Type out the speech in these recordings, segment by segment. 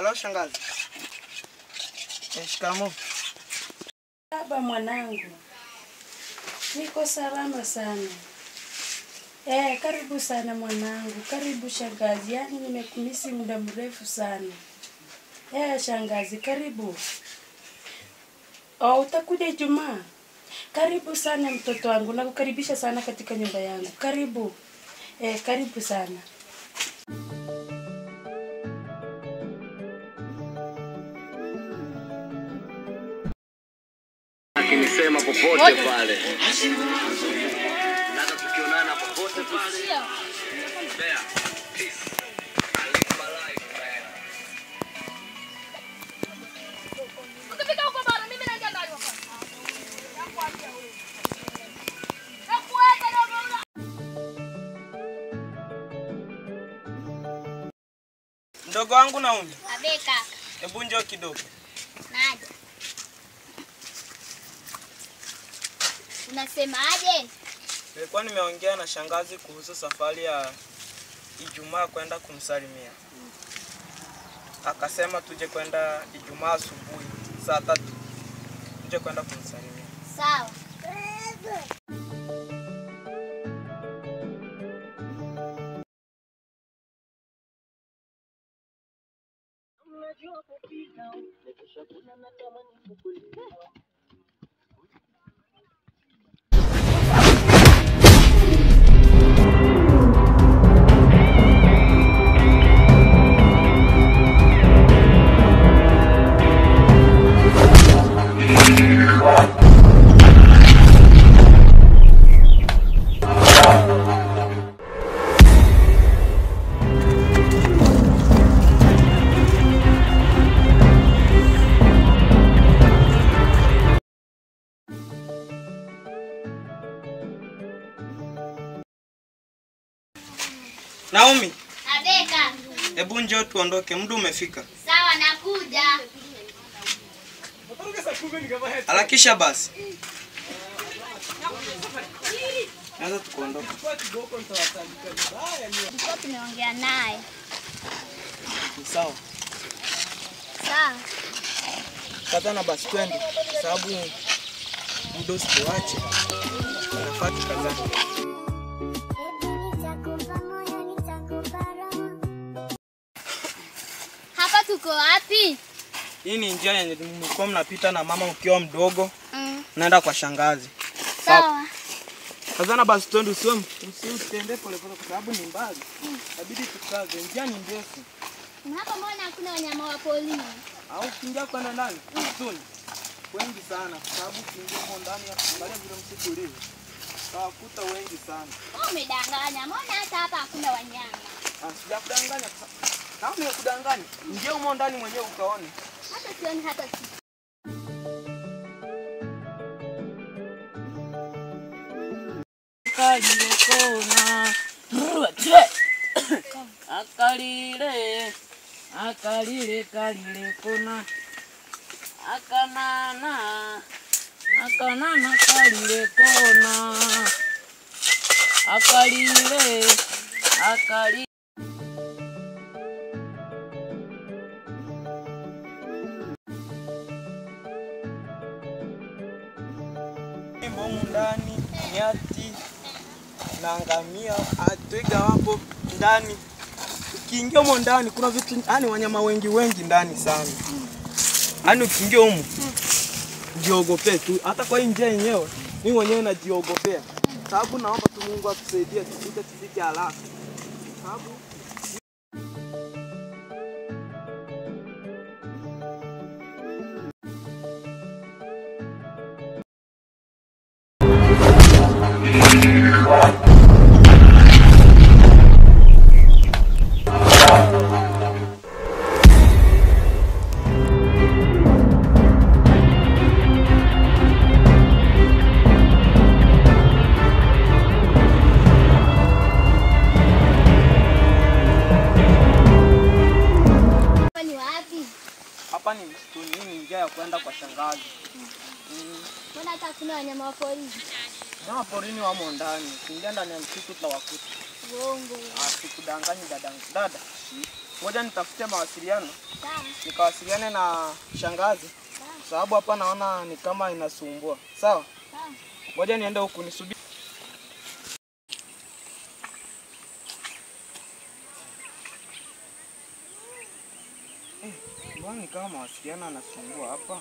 Halo shangazi. Shikamoo. Baba mwanangu. Niko salama sana. Karibu sana mwanangu. Karibu shangazi. Yaani nimekumisi muda mrefu sana. Shangazi, karibu. Utakuja Ijumaa. Karibu sana mtoto wangu. Nakukaribisha sana katika nyumba yangu. Karibu. Karibu sana. Akinisema popote pale. Nataka tukionana popote pale. There. Peace. I live my life, man. Ukifika huko bado mimi naenda ndani hapa. Nakuambia wewe. Mdogo wangu Naomi. Abe kaka. Hebu njoo kidogo. Naje. Unasemaje? Nilikuwa nimeongea na shangazi kuhusu safari ya Ijumaa kwenda kumsalimia. Akasema tuje kwenda Ijumaa asubuhi saa 3. Tuje kwenda kumsalimia. Sawa. Naomi. Abeka. Hebu njoo tuondoke, muda umefika. Sawa nakuja. Harakisha basi. Anza tuondoke. Tulikuwa tumeongea naye. Sawa. Sawa. Kazana basi twende sababu muda usiwache. Nafaa tukazane. Hapa tuko wapi? Hii ni njia yenye mlikuwa mnapita na mama ukiwa mdogo. Naenda kwa shangazi. Sawa. Kazana basi twende usiende pole pole kwa sababu ni mbali. Inabidi tukaze, njia ni ndefu. Hapa mbona hakuna wanyama wa porini? Au kingia kwenda ndani? Msituni. Wengi sana kwa sababu kingia huko ndani angalia vile msitu ulivyo. Tawakuta wengi sana. Umedanganya. Mbona hata hapa hakuna wanyama? Sijakudanganya. Kama nimekudanganya, ingia huko ndani mwenyewe ukaone. Hata sioni hata kitu. Akalile kona akalile kona akanana kalile kona akalile Mbomu ndani, nyati na ngamia, twiga hapo ndani. Ukiingia humo ndani kuna vitu, yani wanyama wengi ndani sana. Yaani ukiingia humo jiogope tu. Hata kwa hii njia yenyewe mimi mwenyewe najiogopea. Sababu naomba tu Mungu atusaidie tufike haraka. Sababu hapa ni msituni, ni njia ya kwenda kwa shangazi. Mbona hata hakuna wanyama wa porini? Wanyama porini wamo ndani. Ukiingia ndani ya msitu utawakuta. Uongo. Sikudanganya dada. ngoja nitafute mawasiliano. Sawa. Nikawasiliane na shangazi. Sababu hapa naona ni kama inasumbua. Sawa? Sawa. Ngoja niende huku nisubiri. Mbona ni kama mawasiliano yanasumbua hapa?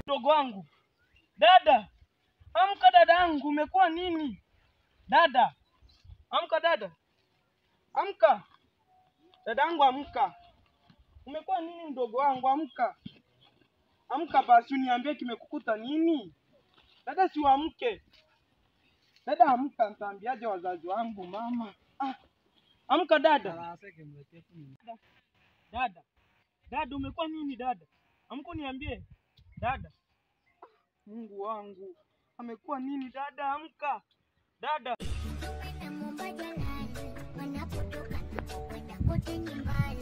Mdogo wangu. Dada. Amka dadangu, umekuwa nini? Dada. Amka dada. Amka. Dadangu amka. Umekuwa nini mdogo wangu? Amka. Amka basi uniambie kimekukuta nini? Dada si uamke. Dada amka, nitaambiaje wazazi wangu mama? Amka dada. Dada. Dada umekuwa nini dada? Amka uniambie. Dada. Mungu wangu. Amekuwa nini dada? Amka. Dada. Wanapotoka kwenda kote nyumbani.